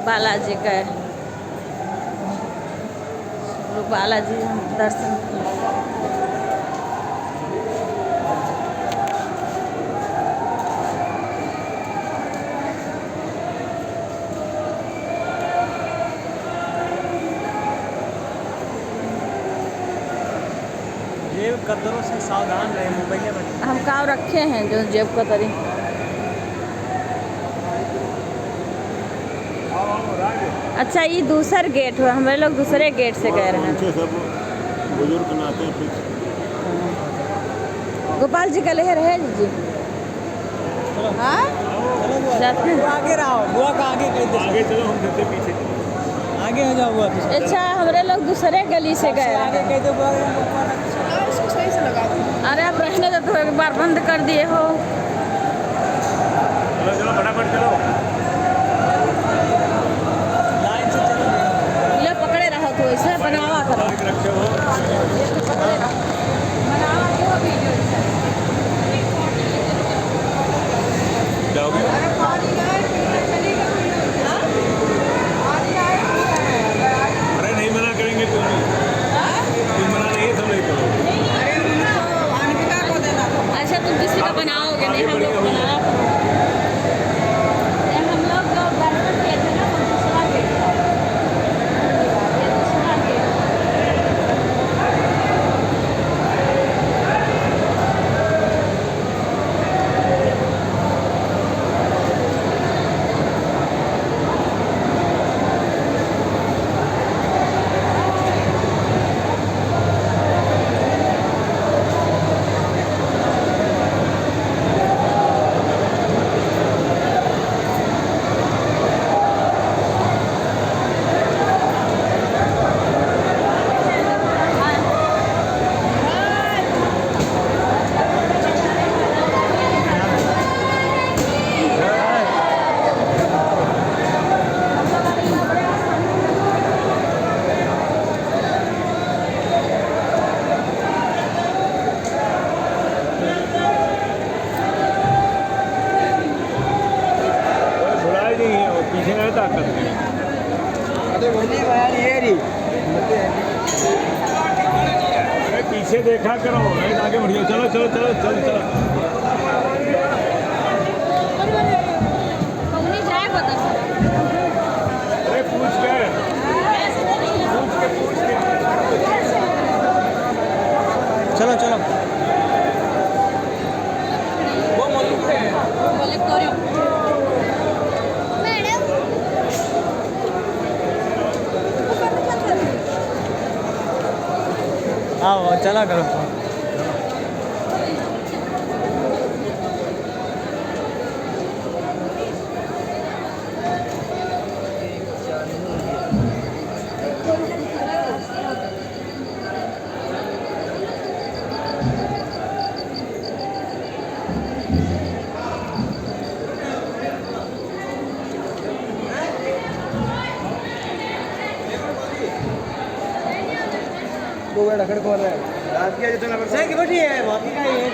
बालाजी का है। लोग बालाजी हम दर्शन जेब कतरों से सावधान रहे मुंबई में। हम काव रखे हैं जो जेब कतरी। अच्छा ये दूसरा गेट हुआ, हमारे लोग दूसरे गेट से गए रहे हैं। सब बुजुर्ग नाते हैं फिर। गोपाल जी का लहर है जी। हाँ जाते हैं। आगे रहो, बुआ का आगे कहीं आगे चलो, हम सबसे पीछे आगे हो जाओ बुआ। अच्छा हमारे लोग दूसरे गली से गए आगे हैं। कहीं तो बुआ इसको सही से लगा दो। अरे आप रहने दो, तो एक बार बंद कर दिए हो। चलो चलो फटाफट चलो। लाइन से चलो। ये पकड़े रहो तो ऐसे बनावा करो। रखे हो ये तो पकड़े रहो। बनावा क्यों वीडियो से? जाओगे? अरे नहीं मना करेंगे तुम मना नहीं, सब नहीं करो। अच्छा तुम किसी का बनाओगे नहीं, हम लोग बनाया हम लोग तो दर्शन किए थे ना, वो दूसरा गेट था। ये दूसरा गेट। बुलाए नहीं है, वो पीछे गए ताकत नहीं। अरे पीछे देखा करो, नहीं आगे बढ़िया। चलो चलो चलो चलो चलो। कौनी जाए बता सर। अरे पूछ के चलो चलो। वो बोले करो। आओ चला करो। दो बेड़ा खड़े खोल रहे हैं। रात की जितना सही बैठी है बाकी का ये